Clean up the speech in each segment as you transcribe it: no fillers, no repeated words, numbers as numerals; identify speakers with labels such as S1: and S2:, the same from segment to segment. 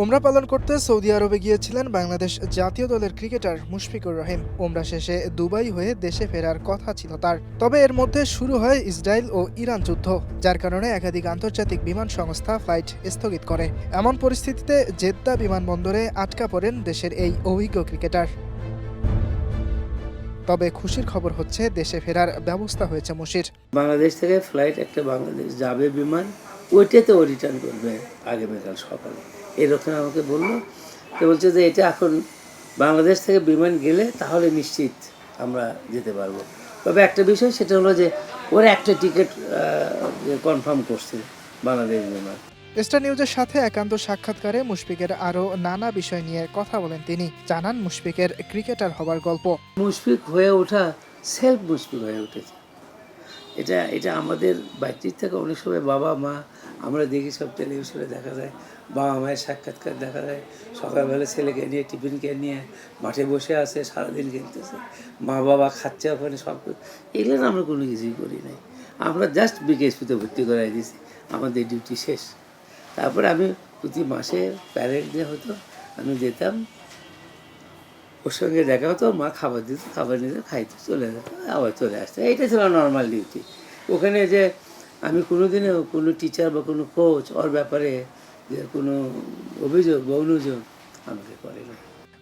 S1: ওমরা পালন করতে সৌদি আরবে গিয়েছিলেন বাংলাদেশ জাতীয় দলের ক্রিকেটার মুশফিকুর রহিম। ওমরা শেষে দুবাই হয়ে দেশে ফেরার কথা ছিল তার। তবে এর মধ্যে শুরু হয় ইসরায়েল ও ইরান যুদ্ধ, যার কারণে একাধিক আন্তর্জাতিক বিমান সংস্থা ফ্লাইট স্থগিত করে। এমন পরিস্থিতিতে জেদ্দা বিমানবন্দরে আটকা পড়েন দেশের এই অভিজ্ঞ ক্রিকেটার। তবে খুশির খবর হচ্ছে, দেশে ফেরার ব্যবস্থা হয়েছে মুশির।
S2: বাংলাদেশ থেকে ফ্লাইট একটা বাংলাদেশ যাবে বিমান, ওইটাতে ও রিটার্ন করবে আগামীকাল সকালে, এরকম আমাকে বললো। তো বলছে যে এটা এখন বাংলাদেশ থেকে বিমান গেলে তাহলে নিশ্চিত আমরা যেতে পারবো। তবে একটা বিষয়, সেটা হলো যে ওরা একটা টিকিট কনফার্ম করছে বাংলাদেশ বিমান।
S1: স্টার নিউজের সাথে একান্ত সাক্ষাৎকারে মুশফিকের আরও নানা বিষয় নিয়ে কথা বলেন তিনি। জানান মুশফিকের ক্রিকেটার হবার গল্প।
S2: মুশফিক হয়ে ওঠা, সেলফ মুশফিক হয়ে উঠেছে। এটা আমাদের বাড়ির থেকে অনেক সময় বাবা মা আমরা দেখি, সব টেলিভিশনে দেখা যায়, বাবা মায়ের সাক্ষাৎকার দেখা যায়, সকালবেলা ছেলেকে নিয়ে টিফিনকে নিয়ে মাঠে বসে আছে, সারাদিন খেলতেছে, মা বাবা খাচ্ছে ওখানে, সব এগুলো আমরা কোনো কিছুই করি নাই। আমরা জাস্ট বিকেএসপিতে ভর্তি করাই দিয়েছি, আমাদের ডিউটি শেষ। তারপরে আমি প্রতি মাসে প্যারেড দিয়ে হতো, আমি যেতাম, ওর সঙ্গে দেখা হতো, মা খাবার দিত, খাবার নিতে খাইতে চলে যেত, আবার চলে আসতো। এইটা ছিল নর্মাল ডিউটি। ওখানে যে আমি কোনোদিনও কোনো টিচার বা কোনো কোচ ওর ব্যাপারে যে কোনো অভিযোগ বা অনুযোগ আমাকে করে না।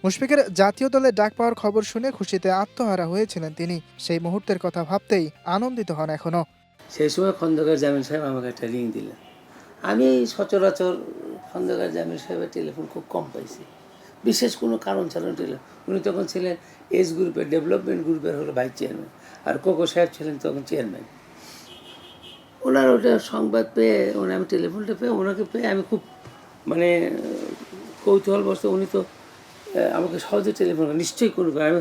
S1: মুশফিকের জাতীয় দলে ডাক পাওয়ার খবর শুনে খুশিতে আত্মহারা হয়েছিলেন তিনি। সেই মুহূর্তের কথা ভাবতেই আনন্দিত হন এখনো।
S2: সেই সময় খন্দকার জামিল সাহেব আমাকে একটা লিঙ্ক দিলেন। আমি সচরাচর খন্দকার জামিল সাহেবের টেলিফোন খুব কম পাইছি, বিশেষ কোনো কারণ ছাড়ানো টেলিফোন। উনি তখন ছিলেন এস গ্রুপের, ডেভেলপমেন্ট গ্রুপের হলো ভাইস চেয়ারম্যান, আর কোকো সাহেব ছিলেন তখন চেয়ারম্যান। ওনার ওটা সংবাদ পেয়ে, আমি টেলিফোনটা পেয়ে, ওনাকে পেয়ে আমি খুব মানে কৌতূহলবশত, উনি তো আমাকে সহজে টেলিফোন, নিশ্চয়ই কোনো, আমি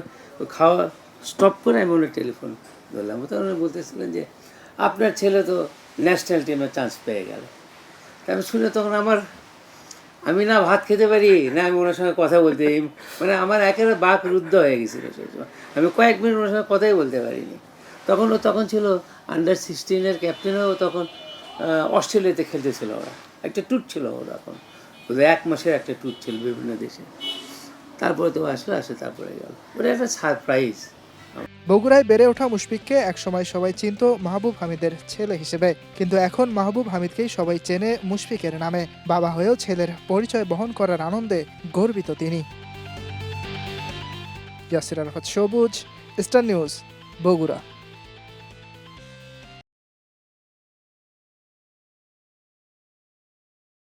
S2: খাওয়া স্টপ করে আমি ওনার টেলিফোন ধরলাম। তখন উনি বলতেছিলেন যে আপনার ছেলে তো ন্যাশনাল টিমে চান্স পেয়ে গেল। আমি শুনে তখন আমি না ভাত খেতে পারি না, আমি ওনার সঙ্গে কথা বলতে, মানে আমার একেবারে বাক রুদ্ধ হয়ে গেছিলো সেই সময়। আমি কয়েক মিনিট ওনার সঙ্গে কথাই বলতে পারিনি। তখন ছিল আন্ডার-16 ক্যাপ্টেনও, তখন অস্ট্রেলিয়াতে খেলতেছিল ওরা, একটা ট্যুর ছিল ওরা, এখন ওদের 1 মাসের একটা ট্যুর ছিল বিভিন্ন দেশে। তারপরে তো আসে তারপরে গেল, ওটা একটা সারপ্রাইজ।
S1: বগুড়ায় বেড়ে ওঠা মুশফিককে একসময় সবাই চিনত মাহবুব হামিদের ছেলে হিসেবে, কিন্তু এখন মাহবুব হামিদকেই সবাই চেনে মুশফিকের নামে। বাবা হয়েও ছেলের পরিচয় বহন করার আনন্দে গর্বিত তিনি। ইয়াসির আরাফাত সবুজ, স্টার নিউজ, বগুড়া।